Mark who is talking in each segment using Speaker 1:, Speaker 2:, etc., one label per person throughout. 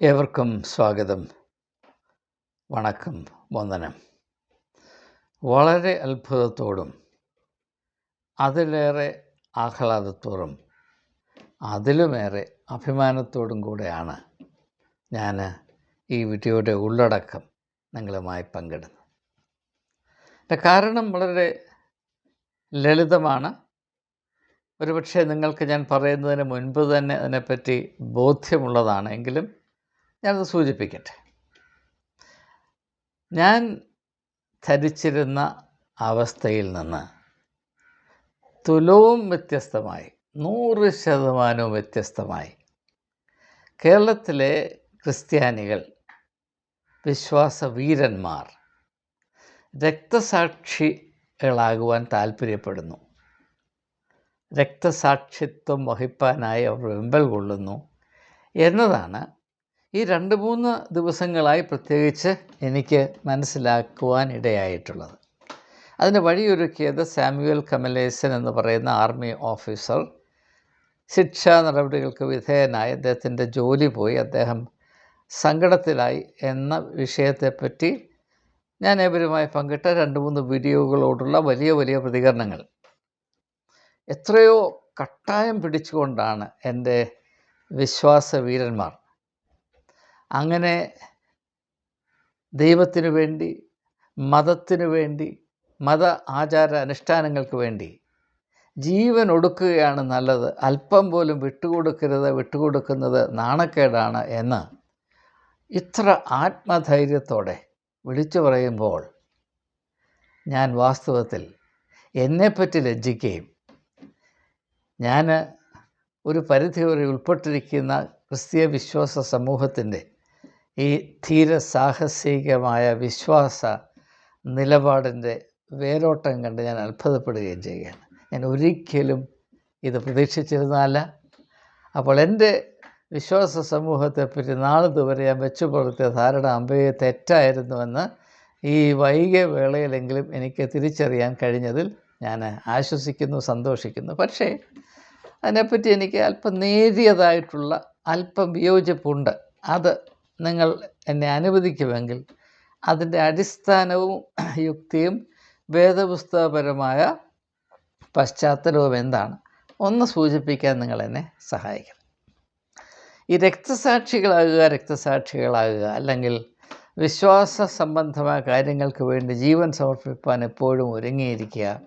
Speaker 1: ഏവർക്കും സ്വാഗതം, വണക്കം, വന്ദനം. വളരെ അത്ഭുതത്തോടും അതിലേറെ ആഹ്ലാദത്തോടും അതിലുമേറെ അഭിമാനത്തോടും കൂടെയാണ് ഞാൻ ഈ വീഡിയോയുടെ ഉള്ളടക്കം നിങ്ങളുമായി പങ്കിടുന്നത്. അതിൻ്റെ കാരണം വളരെ ലളിതമാണ്. ഒരുപക്ഷെ നിങ്ങൾക്ക് ഞാൻ പറയുന്നതിന് മുൻപ് തന്നെ അതിനെപ്പറ്റി ബോധ്യമുള്ളതാണ്. എങ്കിലും ഞാനത് സൂചിപ്പിക്കട്ടെ. ഞാൻ ധരിച്ചിരുന്ന അവസ്ഥയിൽ നിന്ന് തുലവും വ്യത്യസ്തമായി, 100% വ്യത്യസ്തമായി കേരളത്തിലെ ക്രിസ്ത്യാനികൾ, വിശ്വാസവീരന്മാർ രക്തസാക്ഷികളാകുവാൻ താല്പര്യപ്പെടുന്നു. രക്തസാക്ഷിത്വം വഹിപ്പാനായി അവർ വെമ്പൽ കൊള്ളുന്നു എന്നതാണ് ഈ 2-3 ദിവസങ്ങളായി പ്രത്യേകിച്ച് എനിക്ക് മനസ്സിലാക്കുവാൻ ഇടയായിട്ടുള്ളത്. അതിന് വഴിയൊരുക്കിയത് സാമുവൽ കമലേസൻ എന്ന് പറയുന്ന ആർമി ഓഫീസർ ശിക്ഷാ നടപടികൾക്ക് വിധേയനായി അദ്ദേഹത്തിൻ്റെ ജോലി പോയി, അദ്ദേഹം സങ്കടത്തിലായി എന്ന വിഷയത്തെപ്പറ്റി ഞാൻ ഏവരുമായി പങ്കിട്ട 2-3 വീഡിയോകളോടുള്ള വലിയ പ്രതികരണങ്ങൾ. എത്രയോ കട്ടായം പിടിച്ചുകൊണ്ടാണ് എൻ്റെ വിശ്വാസവീരന്മാർ അങ്ങനെ ദൈവത്തിനു വേണ്ടി, മതത്തിനു വേണ്ടി, മത ആചാര അനുഷ്ഠാനങ്ങൾക്ക് വേണ്ടി ജീവൻ ഒടുക്കുകയാണ് നല്ലത്, അല്പം പോലും വിട്ടുകൊടുക്കരുത്, വിട്ടുകൊടുക്കുന്നത് നാണക്കേടാണ് എന്ന് ഇത്ര ആത്മധൈര്യത്തോടെ വിളിച്ചു പറയുമ്പോൾ ഞാൻ വാസ്തവത്തിൽ എന്നെപ്പറ്റി ലജ്ജിക്കുകയും ഞാൻ ഒരു പരിധിവരെ ഉൾപ്പെട്ടിരിക്കുന്ന ക്രിസ്തീയ വിശ്വാസ സമൂഹത്തിൻ്റെ ഈ ധീരസാഹസികമായ വിശ്വാസ നിലപാടിൻ്റെ വേരോട്ടം കണ്ട് ഞാൻ അത്ഭുതപ്പെടുകയും ചെയ്യുകയാണ്. ഞാൻ ഒരിക്കലും ഇത് പ്രതീക്ഷിച്ചിരുന്നതല്ല. അപ്പോൾ എൻ്റെ വിശ്വാസ സമൂഹത്തെപ്പറ്റി നാളിതുവരെ ഞാൻ വെച്ചു പുലർത്തിയ ധാരണ അമ്പയെ തെറ്റായിരുന്നുവെന്ന് ഈ വൈകിയ വേളയിലെങ്കിലും എനിക്ക് തിരിച്ചറിയാൻ കഴിഞ്ഞതിൽ ഞാൻ ആശ്വസിക്കുന്നു, സന്തോഷിക്കുന്നു. പക്ഷേ അതിനെപ്പറ്റി എനിക്ക് അല്പം നേരിയതായിട്ടുള്ള അല്പം വിയോജിപ്പുണ്ട്. അത് നിങ്ങൾ എന്നെ അനുവദിക്കുമെങ്കിൽ അതിൻ്റെ അടിസ്ഥാനവും യുക്തിയും വേദപുസ്തകപരമായ പശ്ചാത്തലവും എന്താണ് ഒന്ന് സൂചിപ്പിക്കാൻ നിങ്ങൾ എന്നെ സഹായിക്കണം. ഈ രക്തസാക്ഷികളാകുക അല്ലെങ്കിൽ വിശ്വാസ സംബന്ധമായ കാര്യങ്ങൾക്ക് വേണ്ടി ജീവൻ സമർപ്പിക്കാൻ എപ്പോഴും ഒരുങ്ങിയിരിക്കുക,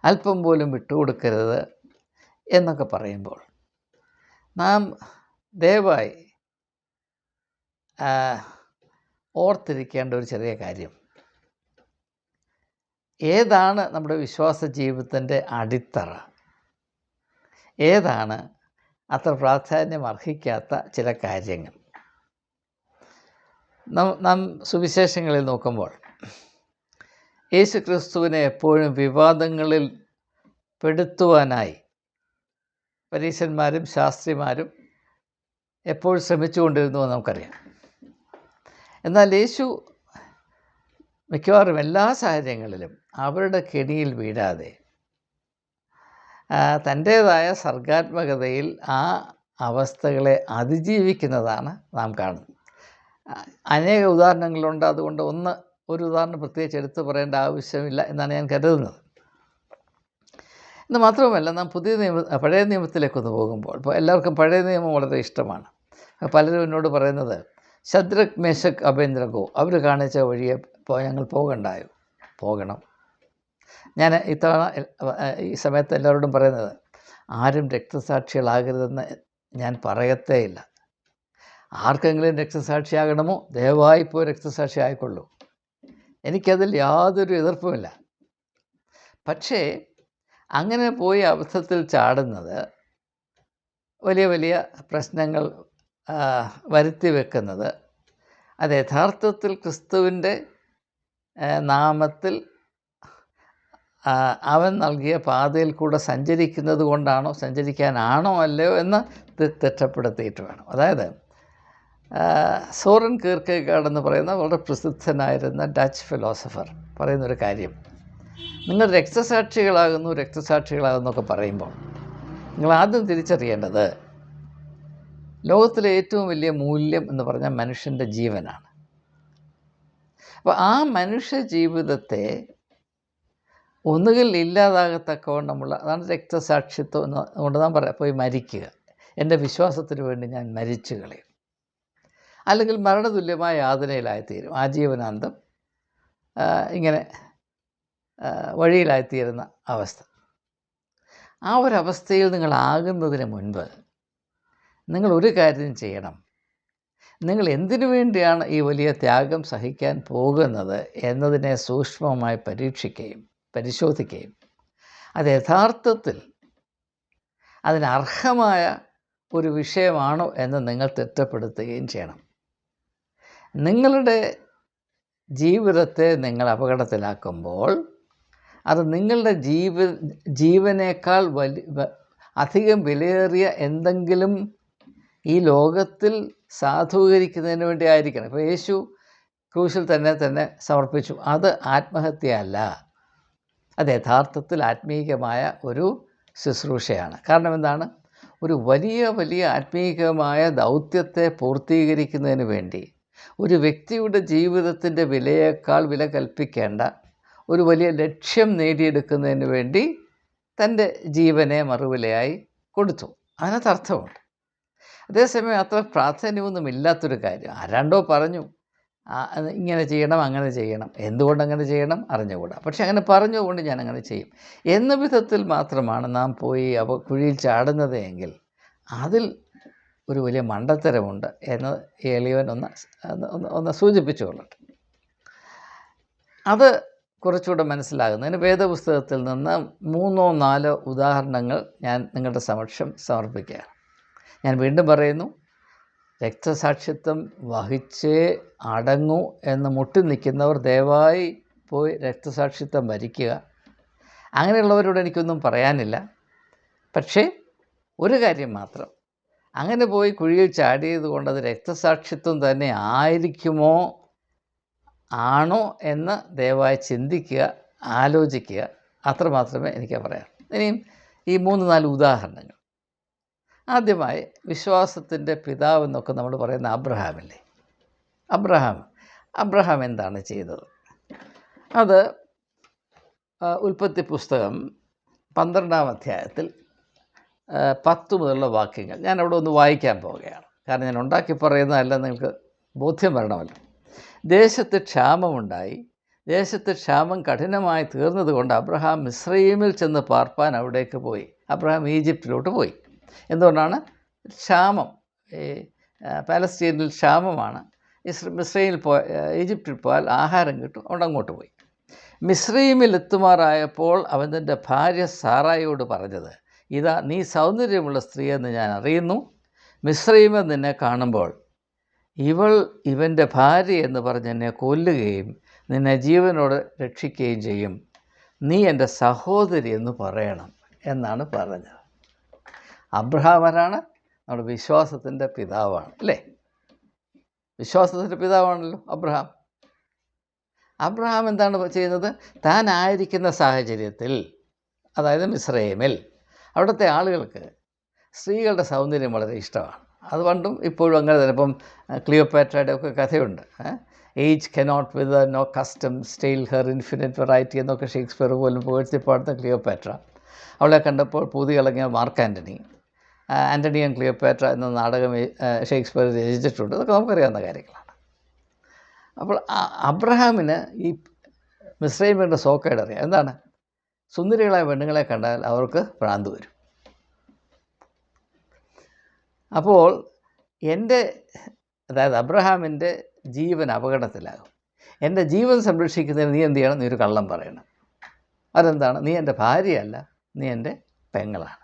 Speaker 1: അല്പം പോലും വിട്ടുകൊടുക്കരുത് എന്നൊക്കെ പറയുമ്പോൾ നാം ദയവായി ഓർത്തിരിക്കേണ്ട ഒരു ചെറിയ കാര്യം, ഏതാണ് നമ്മുടെ വിശ്വാസ ജീവിതത്തിൻ്റെ അടിത്തറ, ഏതാണ് അത്ര പ്രാധാന്യം അർഹിക്കാത്ത ചില കാര്യങ്ങൾ. നാം സുവിശേഷങ്ങളിൽ നോക്കുമ്പോൾ യേശു ക്രിസ്തുവിനെ എപ്പോഴും വിവാദങ്ങളിൽ പെടുത്തുവാനായി പരീശന്മാരും ശാസ്ത്രിമാരും എപ്പോഴും ശ്രമിച്ചുകൊണ്ടിരുന്നു എന്ന് നമുക്കറിയാം. എന്നാൽ യേശു മിക്കവാറും എല്ലാ സാഹചര്യങ്ങളിലും അവരുടെ കെണിയിൽ വീഴാതെ തൻ്റേതായ സർഗാത്മകതയിൽ ആ അവസ്ഥകളെ അതിജീവിക്കുന്നതാണ് നാം കാണുന്നത്. അനേക ഉദാഹരണങ്ങളുണ്ട്, അതുകൊണ്ട് ഒരു ഉദാഹരണം പ്രത്യേകിച്ച് എടുത്തു പറയേണ്ട ആവശ്യമില്ല എന്നാണ് ഞാൻ കരുതുന്നത്. എന്ന് മാത്രവുമല്ല, നാം പഴയ നിയമത്തിലേക്കൊന്ന് പോകുമ്പോൾ, ഇപ്പോൾ എല്ലാവർക്കും പഴയ നിയമം വളരെ ഇഷ്ടമാണ്. പലരും എന്നോട് പറയുന്നത്, ശദ്രക്, മേശക്, അബേദ്നഗോ അവർ കാണിച്ച വഴിയെ ഞങ്ങൾ പോകണ്ടായോ? പോകണം. ഞാൻ ഇത്തവണ ഈ സമയത്ത് എല്ലാവരോടും പറയുന്നത്, ആരും രക്തസാക്ഷികളാകരുതെന്ന് ഞാൻ പറയത്തേയില്ല. ആർക്കെങ്കിലും രക്തസാക്ഷിയാകണമോ ദയവായിപ്പോൾ രക്തസാക്ഷി ആയിക്കൊള്ളൂ, എനിക്കതിൽ യാതൊരു എതിർപ്പുമില്ല. പക്ഷേ അങ്ങനെ പോയി അബദ്ധത്തിൽ ചാടുന്നത്, വലിയ പ്രശ്നങ്ങൾ വരുത്തി വെക്കുന്നത്, അത് യഥാർത്ഥത്തിൽ ക്രിസ്തുവിൻ്റെ നാമത്തിൽ അവൻ നൽകിയ പാതയിൽ കൂടെ സഞ്ചരിക്കുന്നത് കൊണ്ടാണോ, സഞ്ചരിക്കാനാണോ അല്ലയോ എന്ന് തെറ്റപ്പെടുത്തിയിട്ട് വേണം. അതായത് സോറൻ കീർക്കെഗാഡ് എന്ന് പറയുന്ന വളരെ പ്രസിദ്ധനായിരുന്ന ഡച്ച് ഫിലോസഫർ പറയുന്നൊരു കാര്യം, നിങ്ങൾ രക്തസാക്ഷികളാകുന്നൊക്കെ പറയുമ്പോൾ നിങ്ങൾ ആദ്യം തിരിച്ചറിയേണ്ടത് ലോകത്തിലെ ഏറ്റവും വലിയ മൂല്യം എന്ന് പറഞ്ഞാൽ മനുഷ്യൻ്റെ ജീവനാണ്. അപ്പോൾ ആ മനുഷ്യ ജീവിതത്തെ ഒന്നുകിൽ ഇല്ലാതാകത്തക്കവണ്ണമുള്ള, അതാണ് രക്തസാക്ഷിത്വം എന്ന് കൊണ്ട് നാം പറയാം, പോയി മരിക്കുക, എൻ്റെ വിശ്വാസത്തിന് വേണ്ടി ഞാൻ മരിച്ചു കളയും, അല്ലെങ്കിൽ മരണതുല്യമായ യാതനയിലായിത്തീരും, ആജീവനാന്തം ഇങ്ങനെ വഴിയിലായിത്തീരുന്ന അവസ്ഥ. ആ ഒരവസ്ഥയിൽ നിങ്ങളാകുന്നതിന് മുൻപ് നിങ്ങൾ ഒരു കാര്യം ചെയ്യണം. നിങ്ങൾ എന്തിനു വേണ്ടിയാണ് ഈ വലിയ ത്യാഗം സഹിക്കാൻ പോകുന്നത് എന്നതിനെ സൂക്ഷ്മമായി പരിശോധിക്കുകയും അത് യഥാർത്ഥത്തിൽ അതിനർഹമായ ഒരു വിഷയമാണോ എന്ന് നിങ്ങൾ തിട്ടപ്പെടുത്തുകയും ചെയ്യണം. നിങ്ങളുടെ ജീവിതത്തെ നിങ്ങൾ അപകടത്തിലാക്കുമ്പോൾ അത് നിങ്ങളുടെ ജീവനേക്കാൾ അധികം വിലയേറിയ എന്തെങ്കിലും ഈ ലോകത്തിൽ സാധൂകരിക്കുന്നതിന് വേണ്ടി ആയിരിക്കണം. ഇപ്പോൾ യേശു ക്രൂശിൽ തന്നെ സമർപ്പിച്ചു. അത് ആത്മഹത്യയല്ല, അത് യഥാർത്ഥത്തിൽ ആത്മീകമായ ഒരു ശുശ്രൂഷയാണ്. കാരണം എന്താണ്? ഒരു വലിയ ആത്മീകമായ ദൗത്യത്തെ പൂർത്തീകരിക്കുന്നതിന് വേണ്ടി ഒരു വ്യക്തിയുടെ ജീവിതത്തിൻ്റെ വിലയേക്കാൾ വില കൽപ്പിക്കേണ്ട ഒരു വലിയ ലക്ഷ്യം നേടിയെടുക്കുന്നതിന് വേണ്ടി തൻ്റെ ജീവനെ മറുവിലയായി കൊടുത്തു. അതിനകത്ത് അർത്ഥമുണ്ട്. അതേസമയം അത്ര പ്രാധാന്യമൊന്നുമില്ലാത്തൊരു കാര്യം, ആരാണ്ടോ പറഞ്ഞു ഇങ്ങനെ ചെയ്യണം അങ്ങനെ ചെയ്യണം, എന്തുകൊണ്ടങ്ങനെ ചെയ്യണം അറിഞ്ഞുകൂടാ, പക്ഷെ അങ്ങനെ പറഞ്ഞുകൊണ്ട് ഞാൻ അങ്ങനെ ചെയ്യും എന്ന വിധത്തിൽ മാത്രമാണ് നാം പോയി കുഴിയിൽ ചാടുന്നത് എങ്കിൽ അതിൽ ഒരു വലിയ മണ്ടത്തരമുണ്ട് എന്ന് എളിയവൻ ഒന്ന് സൂചിപ്പിച്ചു കൊള്ളട്ടെ. അത് കുറച്ചുകൂടെ മനസ്സിലാകുന്നതിന് വേദപുസ്തകത്തിൽ നിന്ന് 3-4 ഉദാഹരണങ്ങൾ ഞാൻ നിങ്ങളുടെ സമക്ഷം സമർപ്പിക്കുകയാണ്. ഞാൻ വീണ്ടും പറയുന്നു, രക്തസാക്ഷിത്വം വഹിച്ചേ അടങ്ങൂ എന്ന് മുട്ടി നിൽക്കുന്നവർ ദയവായി പോയി രക്തസാക്ഷിത്വം വരിക്കുക. അങ്ങനെയുള്ളവരോട് എനിക്കൊന്നും പറയാനില്ല. പക്ഷേ ഒരു കാര്യം മാത്രം, അങ്ങനെ പോയി കുഴിയിൽ ചാടിയത് കൊണ്ട് അത് രക്തസാക്ഷിത്വം തന്നെ ആയിരിക്കുമോ ആണോ എന്ന് ദയവായി ചിന്തിക്കുക, ആലോചിക്കുക. അത്രമാത്രമേ എനിക്ക് പറയാം. ഇനിയും ഈ 3-4 ഉദാഹരണങ്ങൾ. ആദ്യമായി വിശ്വാസത്തിൻ്റെ പിതാവെന്നൊക്കെ നമ്മൾ പറയുന്ന അബ്രഹാമില്ലേ, അബ്രഹാം എന്താണ് ചെയ്തത്? അത് ഉൽപ്പത്തി പുസ്തകം 12-ാം അധ്യായത്തിൽ 10 മുതലുള്ള വാക്യങ്ങൾ ഞാൻ അവിടെ ഒന്ന് വായിക്കാൻ പോവുകയാണ്. കാരണം ഞാൻ ഉണ്ടാക്കി പറയുന്നതല്ല, നിങ്ങൾക്ക് ബോധ്യം വരണമല്ലോ. ദേശത്ത് ക്ഷാമമുണ്ടായി. ദേശത്ത് ക്ഷാമം കഠിനമായി തീർന്നതുകൊണ്ട് അബ്രഹാം മിസ്രയീമിൽ ചെന്ന് പാർപ്പാൻ അവിടേക്ക് പോയി. അബ്രഹാം ഈജിപ്തിലോട്ട് പോയി. എന്തുകൊണ്ടാണ്? ക്ഷാമം. ഈ പാലസ്തീനിൽ ക്ഷാമമാണ്. ഈജിപ്തിൽ പോയാൽ ആഹാരം കിട്ടും. അവിടെ അങ്ങോട്ട് പോയി. മിസ്രയീമിൽ എത്തുമാറായപ്പോൾ അവൻ തൻ്റെ ഭാര്യ സാറായിയോട് പറഞ്ഞത്, ഇതാ നീ സൗന്ദര്യമുള്ള സ്ത്രീയെന്ന് ഞാൻ അറിയുന്നു. മിസ്രയീമിൽ നിന്നെ കാണുമ്പോൾ ഇവൻ്റെ ഭാര്യ എന്ന് പറഞ്ഞ് എന്നെ കൊല്ലുകയും നിന്നെ ജീവനോട് രക്ഷിക്കുകയും ചെയ്യും. നീ എൻ്റെ സഹോദരി എന്ന് പറയണം എന്നാണ് പറഞ്ഞത്. അബ്രഹാം ആരാണ്? നമ്മുടെ വിശ്വാസത്തിൻ്റെ പിതാവാണ്, അല്ലേ? വിശ്വാസത്തിൻ്റെ പിതാവാണല്ലോ അബ്രഹാം എന്താണ് ചെയ്യുന്നത്? താൻ ആയിരിക്കുന്ന സാഹചര്യത്തിൽ, അതായത് മിസ്രയീമിൽ, അവിടുത്തെ ആളുകൾക്ക് സ്ത്രീകളുടെ സൗന്ദര്യം വളരെ ഇഷ്ടമാണ്. അത് പണ്ടും ഇപ്പോഴും അങ്ങനെ തന്നെ. ഇപ്പം ക്ലിയോപാട്രയുടെ ഒക്കെ കഥയുണ്ട്. Age cannot wither nor custom stale her infinite variety എന്നൊക്കെ ഷേക്സ്പിയർ പോലും പുകഴ്ത്തി പാടുന്ന ക്ലിയോപാട്ര. അവളെ കണ്ടപ്പോൾ പൂതി കളങ്ങിയ മാർക്ക് ആൻ്റണി ആൻഡ് ക്ലിയോപാട്ര എന്ന നാടകം ഷേക്സ്പിയർ രചിച്ചിട്ടുണ്ട്. അതൊക്കെ നമുക്കറിയാവുന്ന കാര്യങ്ങളാണ്. അപ്പോൾ അബ്രഹാമിന് ഈ മിസ്രയീമിൻ്റെ സോക്കേട് അറിയാം. എന്താണ്? സുന്ദരികളായ പെണ്ണുങ്ങളെ കണ്ടാൽ അവർക്ക് ഭ്രാന്ത് വരും. അപ്പോൾ അതായത് അബ്രഹാമിൻ്റെ ജീവൻ അപകടത്തിലാകും. എൻ്റെ ജീവൻ സംരക്ഷിക്കുന്നതിന് നീ എന്ത് ചെയ്യണം? നീ ഒരു കള്ളം പറയണം. അതെന്താണ്? നീ എൻ്റെ ഭാര്യയല്ല, നീ എൻ്റെ പെങ്ങളാണ്.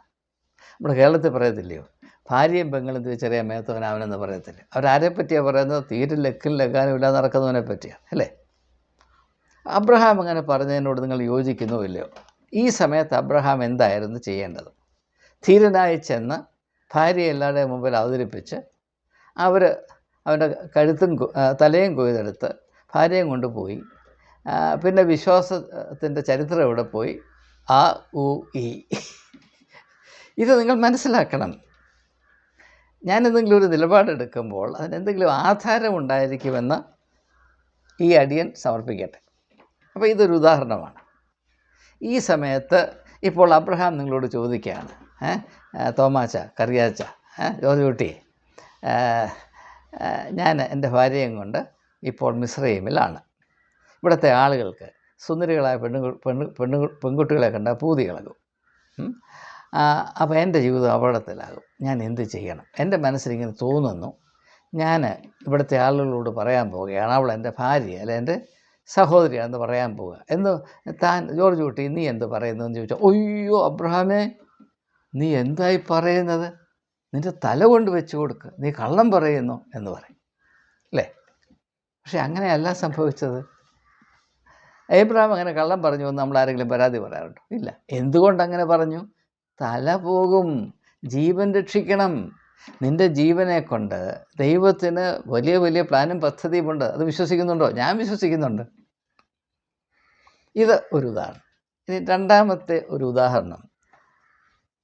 Speaker 1: നമ്മുടെ കേരളത്തിൽ പറയത്തില്ലയോ, ഭാര്യയും പെങ്ങളും തിരിച്ചറിയാൻ മേത്തവൻ അവനെന്ന് പറയത്തില്ല. അവരാരെ പറ്റിയാണ് പറയുന്നത്? തീരെ ലക്കും ലഗാനും ഇല്ലാതെ നടക്കുന്നവനെ പറ്റിയാണ്, അല്ലേ? അബ്രഹാം അങ്ങനെ പറഞ്ഞതിനോട് നിങ്ങൾ യോജിക്കുന്നുവോ ഇല്ലയോ? ഈ സമയത്ത് അബ്രഹാം എന്തായിരുന്നു ചെയ്യേണ്ടത്? ധീരനായി ചെന്ന് ഭാര്യയെ എല്ലാവരുടെയും മുമ്പിൽ അവതരിപ്പിച്ച് അവൻ്റെ കഴുത്തും തലയും കൊയ്തെടുത്ത് ഭാര്യയും കൊണ്ടുപോയി. പിന്നെ വിശ്വാസത്തിൻ്റെ ചരിത്രം ഇവിടെ പോയി ഇത് നിങ്ങൾ മനസ്സിലാക്കണം. ഞാൻ എന്തെങ്കിലും ഒരു നിലപാടെടുക്കുമ്പോൾ അതിനെന്തെങ്കിലും ആധാരം ഉണ്ടായിരിക്കുമെന്ന് ഈ അടിയൻ സമർപ്പിക്കട്ടെ. അപ്പോൾ ഇതൊരു ഉദാഹരണമാണ്. ഈ സമയത്ത് ഇപ്പോൾ അബ്രഹാം നിങ്ങളോട് ചോദിക്കുകയാണ്, തോമാച്ച, കറിയാച്ച, ജോർജ് കുട്ടി, ഞാൻ എൻ്റെ ഭാര്യയും കൊണ്ട് ഇപ്പോൾ മിസ്രൈമിലാണ്. ഇവിടുത്തെ ആളുകൾക്ക് സുന്ദരികളായ പെൺകുട്ടികളെ കണ്ട പൂതി ഇളകും. അപ്പോൾ എൻ്റെ ജീവിതം അപകടത്തിലാകും. ഞാൻ എന്ത് ചെയ്യണം? എൻ്റെ മനസ്സിലിങ്ങനെ തോന്നുന്നു. ഞാൻ ഇവിടുത്തെ ആളുകളോട് പറയാൻ പോവുകയാണ്, അവൾ എൻ്റെ ഭാര്യ അല്ലെ എൻ്റെ സഹോദരിയാണെന്ന് പറയാൻ പോവുക എന്ന്. ജോർജ് കുട്ടി നീ എന്ത് പറയുന്നു എന്ന് ചോദിച്ചാൽ, ഒയ്യോ അബ്രഹാമേ, നീ എന്തായി പറയുന്നത്? നിൻ്റെ തല കൊണ്ട് വെച്ച് കൊടുക്കുക, നീ കള്ളം പറയുന്നു എന്ന് പറയും അല്ലേ? പക്ഷെ അങ്ങനെയല്ല സംഭവിച്ചത്. ഏബ്രഹാം അങ്ങനെ കള്ളം പറഞ്ഞു എന്ന് നമ്മൾ ആരെങ്കിലും പരാതി പറയാറുണ്ടോ? ഇല്ല. എന്തുകൊണ്ടങ്ങനെ പറഞ്ഞു? തല പോകും, ജീവൻ രക്ഷിക്കണം. നിൻ്റെ ജീവനെ കൊണ്ട് ദൈവത്തിന് വലിയ വലിയ പ്ലാനും പദ്ധതിയുമുണ്ട്. അത് വിശ്വസിക്കുന്നുണ്ടോ? ഞാൻ വിശ്വസിക്കുന്നുണ്ട്. ഇത് ഒരു ഉദാഹരണം. ഇനി രണ്ടാമത്തെ ഒരു ഉദാഹരണം,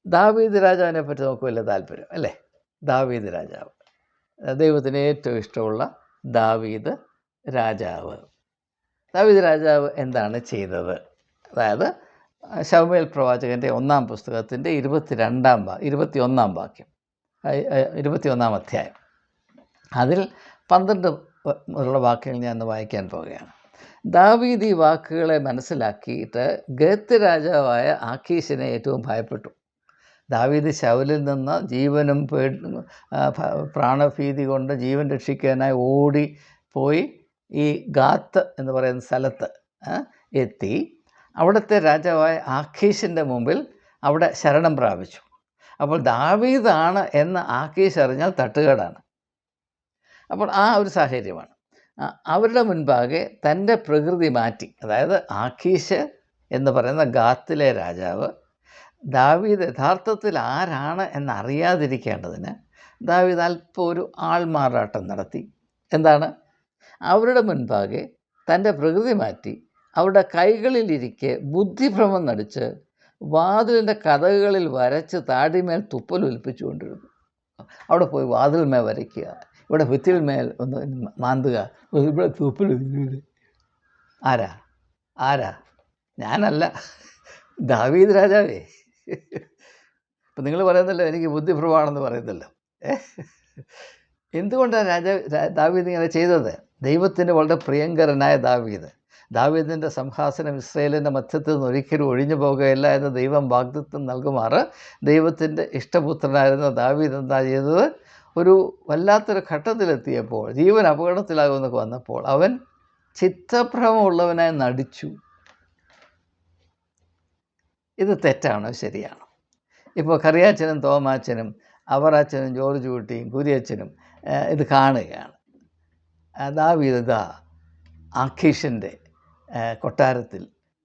Speaker 1: ദാവീദ് രാജാവിനെ പറ്റി നമുക്ക് വലിയ താല്പര്യം അല്ലേ? ദാവീദ് രാജാവ്, ദൈവത്തിന് ഏറ്റവും ഇഷ്ടമുള്ള ദാവീദ് രാജാവ്. ദാവീദ് രാജാവ് എന്താണ് ചെയ്തത്? അതായത് ശമൂവേൽ പ്രവാചകൻ്റെ 1-ാം പുസ്തകത്തിൻ്റെ 21-ാം വാക്യം, 21-ാം അധ്യായം, അതിൽ 12 മുതലുള്ള വാക്യങ്ങൾ ഞാൻ വായിക്കാൻ പോവുകയാണ്. ദാവീദ് ഈ വാക്കുകളെ മനസ്സിലാക്കിയിട്ട് ഗത്ത് രാജാവായ ആഖീശിനെ ഏറ്റവും ഭയപ്പെട്ടു. ദാവീദ് ശൗലിൽ നിന്ന് ജീവനും പ്രാണഭീതി കൊണ്ട് ജീവൻ രക്ഷിക്കാനായി ഓടി പോയി ഈ ഗാത്ത് എന്ന് പറയുന്ന സ്ഥലത്ത് എത്തി അവിടുത്തെ രാജാവായ ആഖീശിൻ്റെ മുമ്പിൽ അവിടെ ശരണം പ്രാപിച്ചു. അപ്പോൾ ദാവീദാണ് എന്ന് ആഖീശ് അറിഞ്ഞാൽ തട്ടുകേടാണ്. അപ്പോൾ ആ ഒരു സാഹചര്യമാണ്. അവരുടെ മുൻപാകെ തൻ്റെ പ്രകൃതി മാറ്റി, അതായത് ആഖീശ് എന്ന് പറയുന്ന ഗാത്തിലെ രാജാവ് ദാവീദ് യഥാർത്ഥത്തിൽ ആരാണ് എന്നറിയാതിരിക്കേണ്ടതിന് ദാവീദ് അല്പം ഒരു ആൾമാറാട്ടം നടത്തി. എന്താണ്? അവരുടെ മുൻപാകെ തൻ്റെ പ്രകൃതി മാറ്റി അവരുടെ കൈകളിലിരിക്കെ ബുദ്ധിഭ്രമം നടിച്ച് വാതിലിൻ്റെ കതകുകളിൽ വരച്ച് താടിമേൽ തുപ്പൽ ഒലിപ്പിച്ചുകൊണ്ടിരുന്നു. അവിടെ പോയി വാതിൽമേൽ വരയ്ക്കുക, ഇവിടെ ഭിത്തിയിന്മേൽ ഒന്ന് മാന്തുക, ഇവിടെ തുപ്പൽ. ആരാ ആരാ? ഞാനല്ല, ദാവീദ് രാജാവേ. ഇപ്പം നിങ്ങൾ പറയുന്നല്ലോ എനിക്ക് ബുദ്ധിഭ്രമാണെന്ന് പറയുന്നല്ലോ. എന്തുകൊണ്ടാണ് ദാവീദ് ഇങ്ങനെ ചെയ്തത്? ദൈവത്തിന് വളരെ പ്രിയങ്കരനായ ദാവീദിൻ്റെ സിംഹാസനം ഇസ്രായേലിൻ്റെ മധ്യത്തിൽ നിന്ന് ഒരിക്കലും ഒഴിഞ്ഞു പോകുകയില്ല എന്ന് ദൈവം വാഗ്ദത്തം നൽകുമാറ് ദൈവത്തിൻ്റെ ഇഷ്ടപുത്രനായിരുന്ന ദാവീദ് എന്താ ചെയ്തത്? ഒരു വല്ലാത്തൊരു ഘട്ടത്തിലെത്തിയപ്പോൾ, ജീവൻ അപകടത്തിലാകുമെന്നൊക്കെ വന്നപ്പോൾ അവൻ ചിത്തഭ്രമമുള്ളവനായി നടിച്ചു. ഇത് തെറ്റാണോ ശരിയാണോ? ഇപ്പോൾ കറിയാച്ചനും തോമാച്ചനും അവറാച്ചനും ജോർജ് കുട്ടിയും കുരിയച്ചനും ഇത് കാണുകയാണ്. ദാവീദ് ആഖീഷിൻ്റെ കൊട്ടാരത്തിൽ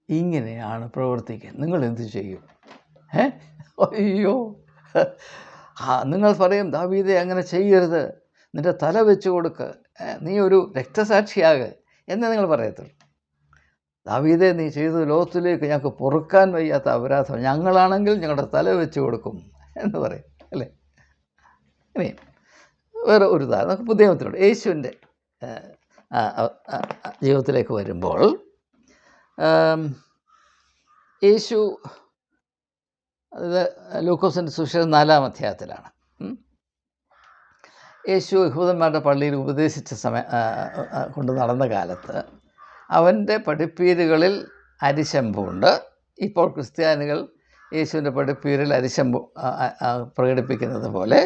Speaker 1: ഇങ്ങനെയാണ് പ്രവർത്തിക്കുന്നത്. നിങ്ങൾ എന്ത് ചെയ്യും? അയ്യോ, നിങ്ങൾ പറയും ദാവീദെ അങ്ങനെ ചെയ്യരുത്, നിൻ്റെ തല വെച്ച് കൊടുക്ക്, നീ ഒരു രക്തസാക്ഷിയാകെ എന്നേ നിങ്ങൾ പറയത്തുള്ളൂ. ദാവീദെ നീ ചെയ്തത് ലോകത്തിലേക്ക് ഞങ്ങൾക്ക് പൊറുക്കാൻ വയ്യാത്ത അപരാധം, ഞങ്ങളാണെങ്കിൽ ഞങ്ങളുടെ തല വെച്ച് കൊടുക്കും എന്ന് പറയും അല്ലേ? ഇനി വേറെ ഒരു ഉദാഹരണം നമുക്ക് പുതിയ നിയമത്തിലുണ്ട്. യേശുവിൻ്റെ ജീവിതത്തിലേക്ക് വരുമ്പോൾ യേശു, അത് ലൂക്കോസിൻ്റെ സുവിശേഷം 4-ാം അധ്യായത്തിലാണ്. യേശു യഹൂദന്മാരുടെ പള്ളിയിൽ ഉപദേശിച്ച കൊണ്ട് നടന്ന കാലത്ത് അവൻ്റെ പഠിപ്പീരുകളിൽ അരിശമ്പുണ്ട്. ഇപ്പോൾ ക്രിസ്ത്യാനികൾ യേശുവിൻ്റെ പഠിപ്പീരിൽ അരിശമ്പു പ്രകടിപ്പിക്കുന്നത് പോലെ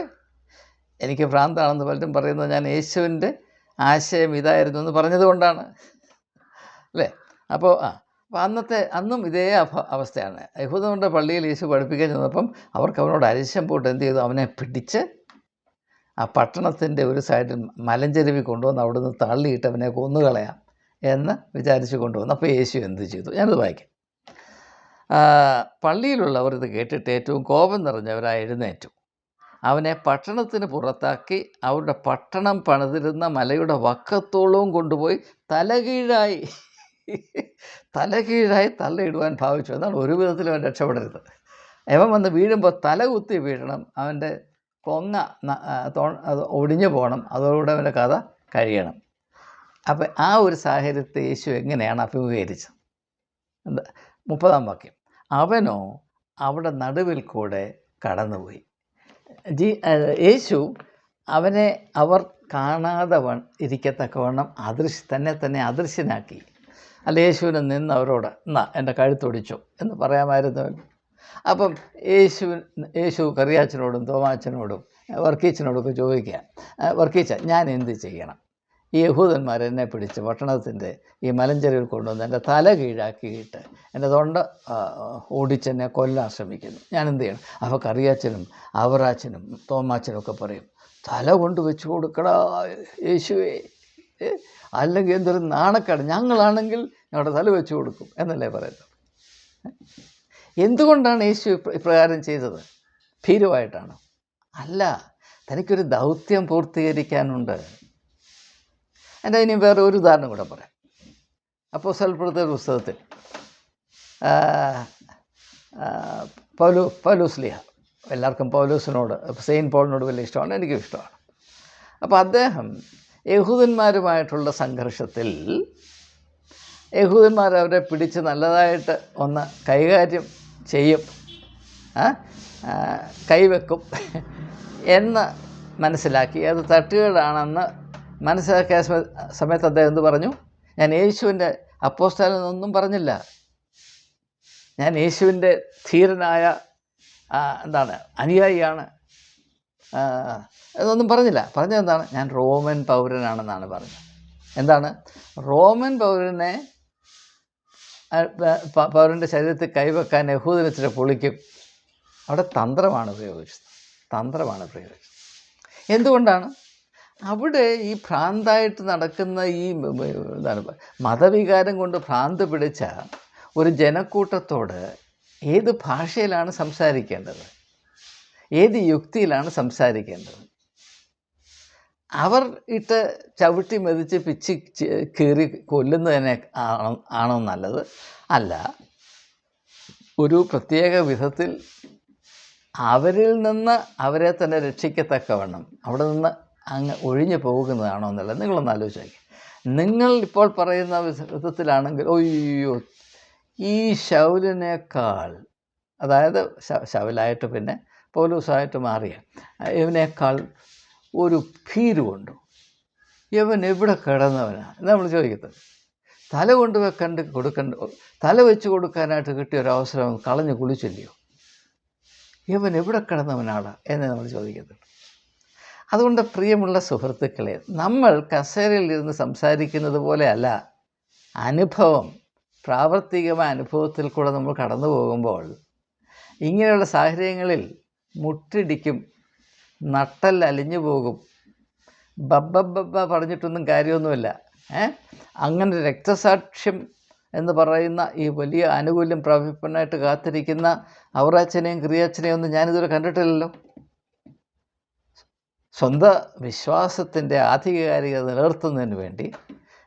Speaker 1: എനിക്ക് ഭ്രാന്താണെന്ന് പലരും പറയുന്നത് ഞാൻ യേശുവിൻ്റെ ആശയം ഇതായിരുന്നു എന്ന് പറഞ്ഞതുകൊണ്ടാണ് അല്ലേ? അപ്പോൾ അന്നും ഇതേ അവസ്ഥയാണ്. യഹൂദന്മാരുടെ പള്ളിയിൽ യേശു പഠിപ്പിക്കാൻ ചെന്നപ്പം അവർക്ക് അവനോട് അരിശമ്പൂട്ട് എന്ത് ചെയ്തു? അവനെ പിടിച്ച് ആ പട്ടണത്തിൻ്റെ ഒരു സൈഡിൽ മലഞ്ചെരുവി കൊണ്ടുവന്ന് അവിടുന്ന് തള്ളിയിട്ട് അവനെ കൊന്നുകളയാം എന്ന് വിചാരിച്ച് കൊണ്ടുവന്നു. അപ്പോൾ യേശു എന്ത് ചെയ്തു? ഞാനത് വായിക്കാം. പള്ളിയിലുള്ളവർ ഇത് കേട്ടിട്ട് ഏറ്റവും കോപം നിറഞ്ഞവരായി എഴുന്നേറ്റു. അവനെ പട്ടണത്തിന് പുറത്താക്കി അവരുടെ പട്ടണം പണിതിരുന്ന മലയുടെ വക്കത്തോളവും കൊണ്ടുപോയി തലകീഴായി തലയിടുവാൻ ഭാവിച്ചു. എന്നാണ് ഒരു വിധത്തിലും അവൻ രക്ഷപ്പെടരുത്. അവൻ വന്ന് വീഴുമ്പോൾ തല കുത്തി വീഴണം, അവൻ്റെ കൊങ്ങ അത് ഒടിഞ്ഞു പോകണം, അതോടുകൂടെ അവൻ്റെ കഥ കഴിയണം. അപ്പം ആ ഒരു സാഹചര്യത്തെ യേശു എങ്ങനെയാണ് അഭിമുഖീകരിച്ചത്? 30-ാം വാക്യം, അവനോ അവിടെ നടുവിൽ കൂടെ കടന്നുപോയി. യേശു അവനെ അവർ കാണാതെ ഇരിക്കത്തക്കവണ്ണം തന്നെ അദൃശ്യനാക്കി. അല്ല, യേശുവിനെ നിന്ന് അവരോട് എന്നാ എൻ്റെ കഴുത്തൊടിച്ചു എന്ന് പറയാമായിരുന്നവൻ. അപ്പം യേശു കറിയാച്ചനോടും തോമാച്ചനോടും വർക്കീച്ചനോടൊക്കെ ചോദിക്കുക, വർക്കീച്ച, ഞാൻ എന്ത് ചെയ്യണം? ഈ യഹൂദന്മാർ എന്നെ പിടിച്ച് പട്ടണത്തിൻ്റെ ഈ മലഞ്ചെരുവിൽ കൊണ്ടുവന്ന് എൻ്റെ തല കീഴാക്കിയിട്ട് എൻ്റെ തൊണ്ട ഓടിച്ചെന്നെ കൊല്ലാൻ ശ്രമിക്കുന്നു. ഞാൻ എന്ത് ചെയ്യണം? അപ്പോൾ കറിയാച്ചനും അവറാച്ചനും തോമാച്ചനും ഒക്കെ പറയും, തല കൊണ്ട് വെച്ച് കൊടുക്കടാ യേശുവേ, അല്ലെങ്കിൽ എന്തൊരു നാണക്കേട്, ഞങ്ങളാണെങ്കിൽ ഞങ്ങളുടെ തല വെച്ച് കൊടുക്കും എന്നല്ലേ പറയുന്നത്. എന്തുകൊണ്ടാണ് യേശു ഇപ്രകാരം ചെയ്തത്? ഭീരുവായിട്ടാണ്? അല്ല, തനിക്കൊരു ദൗത്യം പൂർത്തീകരിക്കാനുണ്ട്. എൻ്റെ ഇനി വേറെ ഒരു ഉദാഹരണം കൂടെ പറയാം. അപ്പോസ്തലപ്രവൃത്തിയുടെ പുസ്തകത്തിൽ പൗലോസ്ലീഹ, എല്ലാവർക്കും പൗലോസിനോട്, സെയിൻറ്റ് പോളിനോട് വലിയ ഇഷ്ടമാണ്, എനിക്കും ഇഷ്ടമാണ്. അപ്പോൾ അദ്ദേഹം യഹൂദന്മാരുമായിട്ടുള്ള സംഘർഷത്തിൽ യഹൂദന്മാരവരെ പിടിച്ച് നല്ലതായിട്ട് ഒന്ന് കൈകാര്യം ചെയ്യും, കൈവെക്കും എന്ന് മനസ്സിലാക്കി, അത് തട്ടുകേടാണെന്ന് മനസ്സിലാക്കിയ സമയത്ത് അദ്ദേഹം എന്ത് പറഞ്ഞു? ഞാൻ യേശുവിൻ്റെ അപ്പോസ്തലനൊന്നും പറഞ്ഞില്ല, ഞാൻ യേശുവിൻ്റെ ധീരനായ അനുയായിയാണ് എന്നൊന്നും പറഞ്ഞില്ല. പറഞ്ഞതെന്താണ്? ഞാൻ റോമൻ പൗരനാണെന്നാണ് പറഞ്ഞത്. എന്താണ്? റോമൻ പൗരൻ്റെ ശരീരത്തിൽ കൈവെക്കാൻ യഹൂദനത്തിന് പൊളിക്കും. അവിടെ തന്ത്രമാണ് പ്രയോഗിച്ചത്. എന്തുകൊണ്ടാണ്? അവിടെ ഈ ഭ്രാന്തായിട്ട് നടക്കുന്ന ഈ മതവികാരം കൊണ്ട് ഭ്രാന്ത് പിടിച്ച ഒരു ജനക്കൂട്ടത്തോട് ഏത് ഭാഷയിലാണ് സംസാരിക്കേണ്ടത്? ഏത് യുക്തിയിലാണ് സംസാരിക്കേണ്ടത്? അവർ ഇട്ട് ചവിട്ടി മെതിച്ച് പിച്ച് കീറി കൊല്ലുന്നതിനെ ആണോ നല്ലത്? അല്ല, ഒരു പ്രത്യേക വിധത്തിൽ അവരിൽ നിന്ന് അവരെ തന്നെ രക്ഷിക്കത്തക്കവണ്ണം അവിടെ നിന്ന് അങ്ങ് ഒഴിഞ്ഞു പോകുന്നതാണോ എന്നുള്ളത് നിങ്ങളൊന്ന് ആലോചിച്ച്. നിങ്ങൾ ഇപ്പോൾ പറയുന്ന വിധത്തിലാണെങ്കിൽ, ഒയ്യോ, ഈ ശൗലിനേക്കാൾ, അതായത് ശൗലായിട്ട് പിന്നെ പൗലോസായിട്ട് മാറിയ ഇവനേക്കാൾ ഒരു ഭീരുവുണ്ട്, ഇവൻ എവിടെ കിടന്നവനാണ് നമ്മൾ ചോദിക്കുന്നത്. തല കൊണ്ട് തല വെച്ച് കൊടുക്കാനായിട്ട് കിട്ടിയ ഒരു അവസരം കളഞ്ഞു കുളിച്ചില്ലയോ? ഇവൻ എവിടെ കിടന്നവനാണ് എന്ന് നമ്മൾ ചോദിക്കുന്നത്. അതുകൊണ്ട് പ്രിയമുള്ള സുഹൃത്തുക്കളെ, നമ്മൾ കസേരയിൽ ഇരുന്ന് സംസാരിക്കുന്നത് പോലെ അല്ല അനുഭവം. പ്രാവർത്തികമായ അനുഭവത്തിൽ കൂടെ നമ്മൾ കടന്നു പോകുമ്പോൾ ഇങ്ങനെയുള്ള സാഹചര്യങ്ങളിൽ മുട്ടിടിക്കും, നട്ടൽ അലിഞ്ഞു പോകും. ബബ്ബ പറഞ്ഞിട്ടൊന്നും കാര്യമൊന്നുമില്ല. അങ്ങനെ രക്തസാക്ഷ്യം എന്ന് പറയുന്ന ഈ വലിയ ആനുകൂല്യം പ്രാപിക്കാനായിട്ട് കാത്തിരിക്കുന്ന അവറാച്ചനെയും ക്രിയാച്ചനെയും ഒന്നും ഞാനിതുവരെ കണ്ടിട്ടില്ലല്ലോ. സ്വന്തം വിശ്വാസത്തിൻ്റെ ആധികാരികത നിലനിർത്തുന്നതിന് വേണ്ടി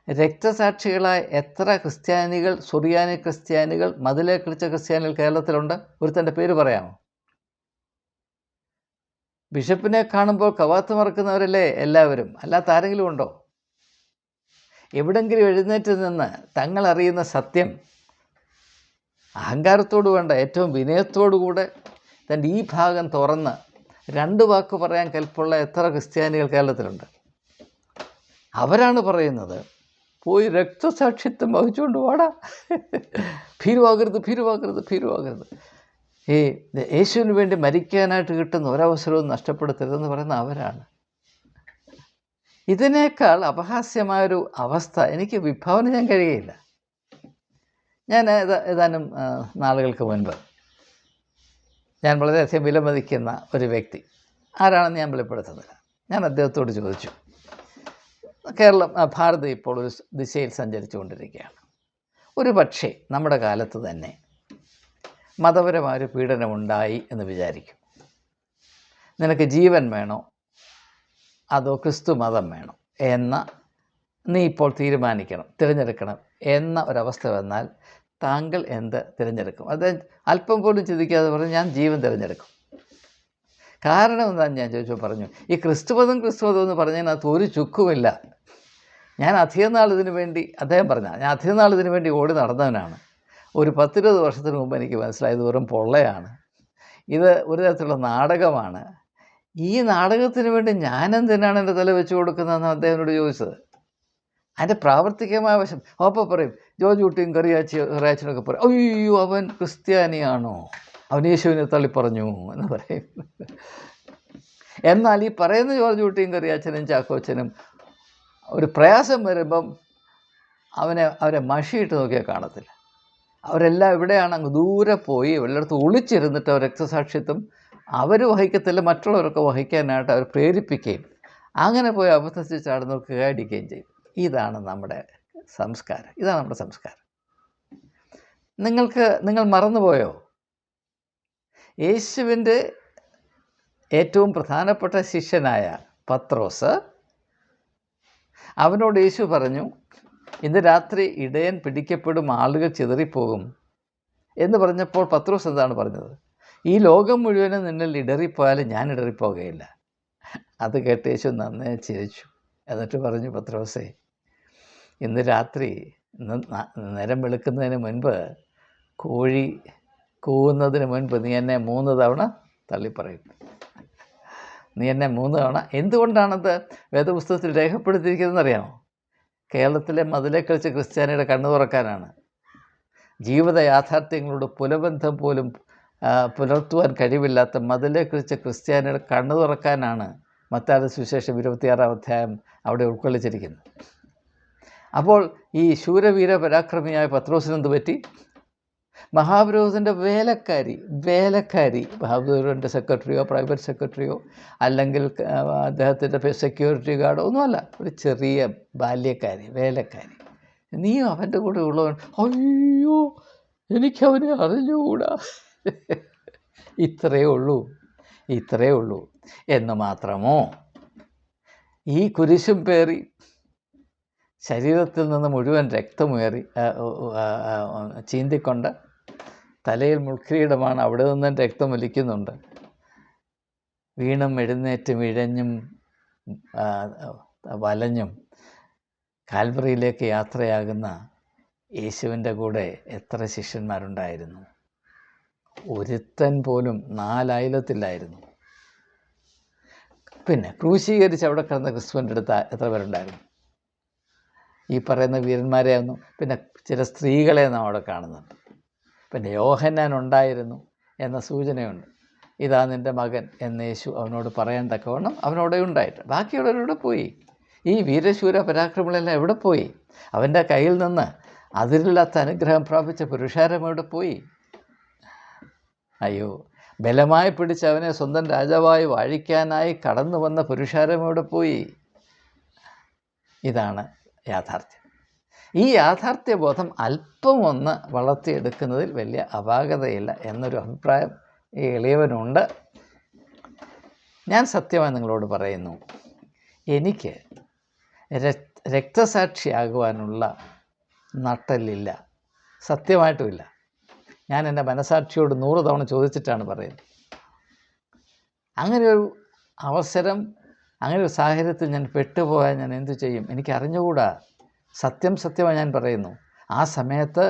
Speaker 1: രക്തസാക്ഷികളായ എത്ര ക്രിസ്ത്യാനികൾ, സുറിയാനി ക്രിസ്ത്യാനികൾ, മതിലെ കിളിച്ച ക്രിസ്ത്യാനികൾ കേരളത്തിലുണ്ട്? ഒരുത്തൻ്റെ പേര് പറയാമോ? ബിഷപ്പിനെ കാണുമ്പോൾ കവാത്ത് മറക്കുന്നവരല്ലേ എല്ലാവരും, അല്ലാത്ത ആരെങ്കിലും ഉണ്ടോ? എവിടെങ്കിലും എഴുന്നേറ്റ് നിന്ന് തങ്ങളറിയുന്ന സത്യം അഹങ്കാരത്തോട് വേണ്ട, ഏറ്റവും വിനയത്തോടുകൂടെ തൻ്റെ ഈ ഭാഗം തുറന്ന് 2 വാക്ക് പറയാൻ കെൽപ്പുള്ള എത്ര ക്രിസ്ത്യാനികൾ കേരളത്തിലുണ്ട്? അവരാണ് പറയുന്നത്, പോയി രക്തസാക്ഷിത്വം വഹിച്ചുകൊണ്ട് വാടാ, ഭീരുവാകരുത്. ഈ യേശുവിന് വേണ്ടി മരിക്കാനായിട്ട് കിട്ടുന്ന ഒരവസരവും നഷ്ടപ്പെടുത്തരുതെന്ന് പറയുന്ന അവരാണ്. ഇതിനേക്കാൾ അപഹാസ്യമായൊരു അവസ്ഥ എനിക്ക് വിഭാവന ചെയ്യാൻ കഴിയുകയില്ല. ഞാൻ ഏതാനും നാളുകൾക്ക് മുൻപ് ഞാൻ വളരെയധികം വിലമതിക്കുന്ന ഒരു വ്യക്തി, ആരാണെന്ന് ഞാൻ വെളിപ്പെടുത്തുന്നില്ല, ഞാൻ അദ്ദേഹത്തോട് ചോദിച്ചു, ഭാരതം ഇപ്പോൾ ഒരു ദിശയിൽ സഞ്ചരിച്ചു കൊണ്ടിരിക്കുകയാണ്. ഒരു പക്ഷേ നമ്മുടെ കാലത്ത് തന്നെ മതപരമായൊരു പീഡനമുണ്ടായി എന്ന് വിചാരിക്കും. നിനക്ക് ജീവൻ വേണോ അതോ ക്രിസ്തു മതം വേണോ എന്ന് നീ ഇപ്പോൾ തിരഞ്ഞെടുക്കണം എന്ന ഒരവസ്ഥ വന്നാൽ താങ്കൾ എന്ത് തിരഞ്ഞെടുക്കും? അത് അല്പം പോലും ചിന്തിക്കാതെ പറഞ്ഞ് ഞാൻ ജീവൻ തിരഞ്ഞെടുക്കും. കാരണം എന്താണെന്ന് ഞാൻ ചോദിച്ചു. പറഞ്ഞു, ഈ ക്രിസ്തുമതം എന്ന് പറഞ്ഞതിനകത്ത് ഒരു ചുക്കുമില്ല. ഞാൻ അധികം നാൾ ഇതിനു വേണ്ടി, അദ്ദേഹം പറഞ്ഞ, ഞാൻ അധികം നാൾ ഇതിനു വേണ്ടി ഓടി നടന്നവനാണ്. ഒരു 10-20 വർഷത്തിന് മുമ്പ് എനിക്ക് മനസ്സിലായത് വെറും പൊള്ളയാണ്. ഇത് ഒരു തരത്തിലുള്ള നാടകമാണ്. ഈ നാടകത്തിന് വേണ്ടി ഞാനെന്തിനാണ് എൻ്റെ തല വെച്ച് കൊടുക്കുന്നതെന്ന് അദ്ദേഹത്തിനോട് ചോദിച്ചത്. അതിൻ്റെ പ്രാവർത്തികമായ വശം അപ്പോൾ പറയും, ജോർജ് കുട്ടിയും കറിയാച്ചനൊക്കെ പറയും, അയ്യോ അവൻ ക്രിസ്ത്യാനിയാണോ, അവൻ യേശുവിനെ തള്ളിപ്പറഞ്ഞു എന്ന് പറയും. എന്നാൽ ഈ പറയുന്ന ജോർജ് കുട്ടിയും കറിയാച്ചനും ചാക്കോച്ചനും ഒരു പ്രയാസം വരുമ്പം അവരെ മഷിയിട്ട് നോക്കിയാൽ കാണത്തില്ല. അവരെല്ലാം എവിടെയാണ്, അങ്ങ് ദൂരെ പോയി എല്ലായിടത്തും ഒളിച്ചിരുന്നിട്ട് അവർ രക്തസാക്ഷിത്വം അവർ വഹിക്കത്തില്ല, മറ്റുള്ളവരൊക്കെ വഹിക്കാനായിട്ട് അവർ പ്രേരിപ്പിക്കുകയും അങ്ങനെ പോയി അബദ്ധത്തിൽ ചാടുന്നവർക്ക് കൈയടിക്കുകയും ചെയ്യും. ഇതാണ് നമ്മുടെ സംസ്കാരം. ഇതാണ് നമ്മുടെ സംസ്കാരം. നിങ്ങൾ മറന്നുപോയോ? യേശുവിൻ്റെ ഏറ്റവും പ്രധാനപ്പെട്ട ശിഷ്യനായ പത്രോസ്, അവനോട് യേശു പറഞ്ഞു, ഇന്ന് രാത്രി ഇടയൻ പിടിക്കപ്പെടും, ആളുകൾ ചിതറിപ്പോകും എന്ന് പറഞ്ഞപ്പോൾ പത്രോസ് എന്താണ് പറഞ്ഞത്? ഈ ലോകം മുഴുവനും നിന്നിൽ ഇടറിപ്പോയാലും ഞാൻ ഇടറിപ്പോകുകയില്ല. അത് കേട്ട് യേശു നന്നേ ചിരിച്ചു. എന്നിട്ട് പറഞ്ഞു, പത്രോസേ, ഇന്ന് രാത്രി നേരം വെളുക്കുന്നതിന് മുൻപ്, കോഴി കൂവുന്നതിന് മുൻപ് നീ എന്നെ 3 തവണ തള്ളിപ്പറയും. നീ എന്നെ 3 തവണ. എന്തുകൊണ്ടാണത് വേദപുസ്തകത്തിൽ രേഖപ്പെടുത്തിയിരിക്കുന്നതെന്നറിയാമോ? കേരളത്തിലെ മതിലെ കളിച്ച ക്രിസ്ത്യാനിയുടെ കണ്ണു തുറക്കാനാണ്. ജീവിത യാഥാർത്ഥ്യങ്ങളോട് പുലബന്ധം പോലും പുലർത്തുവാൻ കഴിവില്ലാത്ത മതിലെ കളിച്ച ക്രിസ്ത്യാനിയുടെ കണ്ണു തുറക്കാനാണ് മത്തായിയുടെ സുവിശേഷം 26-ാം അധ്യായം അവിടെ ഉൾക്കൊള്ളിച്ചിരിക്കുന്നത്. അപ്പോൾ ഈ ശൂരവീര പരാക്രമിയായ പത്രോസിനെന്ത് പറ്റി? മഹാപുരോഹിതൻ്റെ വേലക്കാരി മഹാപുരോഹിതൻ്റെ സെക്രട്ടറിയോ പ്രൈവറ്റ് സെക്രട്ടറിയോ അല്ലെങ്കിൽ അദ്ദേഹത്തിൻ്റെ സെക്യൂരിറ്റി ഗാർഡോ ഒന്നുമല്ല, ഒരു ചെറിയ ബാല്യക്കാരി, വേലക്കാരി. നീയും അവൻ്റെ കൂടെ ഉള്ളവൻ, അയ്യോ എനിക്കവനെ അറിഞ്ഞുകൂടാ. ഇത്രയേ ഉള്ളൂ എന്ന് മാത്രമോ? ഈ കുരിശും പേറി ശരീരത്തിൽ നിന്ന് മുഴുവൻ രക്തമേറി ചീന്തിക്കൊണ്ട്, തലയിൽ മുൾക്കിരീടമാണ്, അവിടെ നിന്നും രക്തം ഒലിക്കുന്നുണ്ട്. വീണും എഴുന്നേറ്റും ഇഴഞ്ഞും വലഞ്ഞും കാൽവറിയിലേക്ക് യാത്രയാകുന്ന യേശുവിൻ്റെ കൂടെ എത്ര ശിഷ്യന്മാരുണ്ടായിരുന്നു? ഒരുത്തൻ പോലും 4 അയലത്തില്ലായിരുന്നു. പിന്നെ ക്രൂശീകരിച്ച് അവിടെ കിടന്ന ക്രിസ്തുവിൻ്റെ അടുത്ത് എത്ര പേരുണ്ടായിരുന്നു? ഈ പറയുന്ന വീരന്മാരെ ഒന്നും, പിന്നെ ചില സ്ത്രീകളെ നാം അവിടെ കാണുന്നുണ്ട്. പിന്നെ യോഹന്നാൻ ഉണ്ടായിരുന്നു എന്ന സൂചനയുണ്ട്. ഇതാ നിൻ്റെ മകൻ എന്ന് യേശു അവനോട് പറയാൻ തക്കവണ്ണം അവനവിടെ ഉണ്ടായിട്ട്. ബാക്കിയുള്ളവരോട് പോയി? ഈ വീരശൂര പരാക്രമങ്ങളെല്ലാം എവിടെ പോയി? അവൻ്റെ കയ്യിൽ നിന്ന് അതിരില്ലാത്ത അനുഗ്രഹം പ്രാപിച്ച പുരുഷാരം എവിടെ പോയി? അയ്യോ, ബലമായി പിടിച്ച് അവനെ സ്വന്തം രാജാവായി വാഴിക്കാനായി കടന്നു വന്ന പുരുഷാരം എവിടെ പോയി? ഇതാണ് യാഥാർത്ഥ്യം. ഈ യാഥാർത്ഥ്യബോധം അല്പം ഒന്ന് വളർത്തിയെടുക്കുന്നതിൽ വലിയ അപാകതയില്ല എന്നൊരു അഭിപ്രായം ഈ എളിയവനുണ്ട്. ഞാൻ സത്യമായി നിങ്ങളോട് പറയുന്നു, എനിക്ക് രക്തസാക്ഷിയാകുവാനുള്ള നട്ടലില്ല, സത്യമായിട്ടുമില്ല. ഞാൻ എൻ്റെ മനസാക്ഷിയോട് 100 തവണ ചോദിച്ചിട്ടാണ് പറയുന്നത്. അങ്ങനെയൊരു അവസരം, അങ്ങനെ ഒരു സാഹചര്യത്തിൽ ഞാൻ പെട്ടുപോയാൽ ഞാൻ എന്തു ചെയ്യും? എനിക്ക് അറിഞ്ഞുകൂടാ. സത്യമായി ഞാൻ പറയുന്നു, ആ സമയത്ത്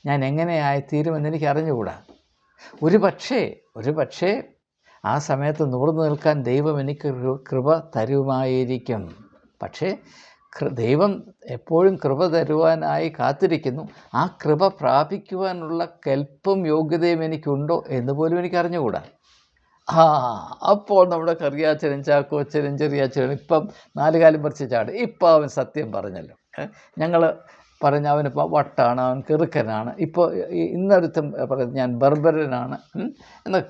Speaker 1: ഞാൻ എങ്ങനെയായിത്തീരുമെന്ന് എനിക്ക് അറിഞ്ഞുകൂടാ. ഒരു പക്ഷേ ആ സമയത്ത് നുകർന്നു നിൽക്കാൻ ദൈവം എനിക്ക് കൃപ തരുമായിരിക്കും. പക്ഷേ ദൈവം എപ്പോഴും കൃപ തരുവാനായി കാത്തിരിക്കുന്നു. ആ കൃപ പ്രാപിക്കുവാനുള്ള കെൽപ്പും യോഗ്യതയും എനിക്കുണ്ടോ എന്ന് പോലും എനിക്ക് അറിഞ്ഞുകൂടാ. അപ്പോൾ നമ്മുടെ കറിയാച്ചനും ചാക്കോച്ചനും ചെറിയാച്ചനും ഇപ്പം 4 കാലും പറിച്ച് ചാട്. ഇപ്പം അവൻ സത്യം പറഞ്ഞല്ലോ. ഞങ്ങൾ പറഞ്ഞ അവനിപ്പോൾ വട്ടാണ്, അവൻ കിറുക്കനാണ്. ഇപ്പോൾ ഇന്നൊരുത്തം പറഞ്ഞു ഞാൻ ബർബരനാണ് എന്ന്.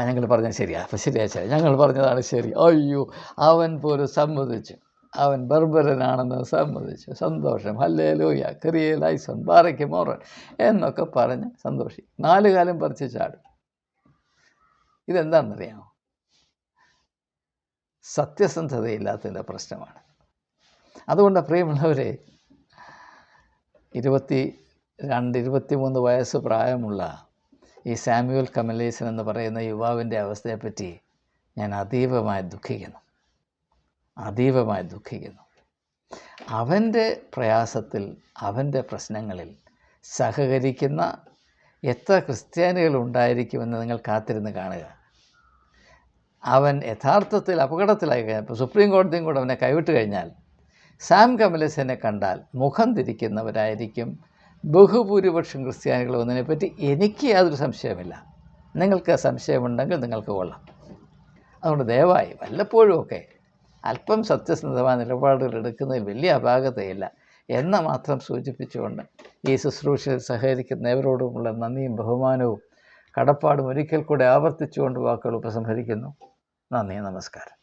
Speaker 1: ഞങ്ങൾ പറഞ്ഞത് ശരിയാ, അപ്പം ശരിയാ, ഞങ്ങൾ പറഞ്ഞതാണ് ശരി. അയ്യോ, അവൻ പോലും സമ്മതിച്ചു, അവൻ ബർബരനാണെന്ന് സമ്മതിച്ചു. സന്തോഷം, ഹല്ലേലൂയ, കിറിയ ലൈസൺ, ബാറയ്ക്ക് മോറൻ എന്നൊക്കെ പറഞ്ഞ് സന്തോഷിക്കും. 4 കാലും പറിച്ച് ചാടും. ഇതെന്താണെന്നറിയാമോ? സത്യസന്ധതയില്ലാത്തതിൻ്റെ പ്രശ്നമാണ്. അതുകൊണ്ട് പ്രിയമുള്ളവരെ, 22-23 വയസ്സ് പ്രായമുള്ള ഈ സാമുവൽ കമലേസൻ എന്ന് പറയുന്ന യുവാവിൻ്റെ അവസ്ഥയെപ്പറ്റി ഞാൻ അതീവമായി ദുഃഖിക്കുന്നു. അവൻ്റെ പ്രയാസത്തിൽ, അവൻ്റെ പ്രശ്നങ്ങളിൽ സഹകരിക്കുന്ന എത്ര ക്രിസ്ത്യാനികൾ ഉണ്ടായിരിക്കുമെന്ന് നിങ്ങൾ കാത്തിരുന്ന് കാണുക. അവൻ യഥാർത്ഥത്തിൽ അപകടത്തിലായി കഴിഞ്ഞാൽ, ഇപ്പോൾ സുപ്രീം കോടതിയും കൂടെ അവനെ കൈവിട്ട് കഴിഞ്ഞാൽ, സാം കമലസിനെ കണ്ടാൽ മുഖം തിരിക്കുന്നവരായിരിക്കും ബഹുഭൂരിപക്ഷം ക്രിസ്ത്യാനികൾ എന്നതിനെപ്പറ്റി എനിക്ക് യാതൊരു സംശയമില്ല. നിങ്ങൾക്ക് സംശയമുണ്ടെങ്കിൽ നിങ്ങൾക്ക് കൊള്ളാം. അതുകൊണ്ട് ദയവായി വല്ലപ്പോഴുമൊക്കെ അല്പം സത്യസന്ധമായ നിലപാടുകൾ എടുക്കുന്നതിൽ വലിയ അപാകതയില്ല എന്ന് മാത്രം സൂചിപ്പിച്ചുകൊണ്ട് ഈ ശുശ്രൂഷയിൽ സഹകരിക്കുന്ന ഏവരോടുമുള്ള നന്ദിയും ബഹുമാനവും കടപ്പാടും ഒരിക്കൽ കൂടെ ആവർത്തിച്ചുകൊണ്ട് വാക്കുകൾ ഉപസംഹരിക്കുന്നു. നന്ദി, നമസ്കാരം.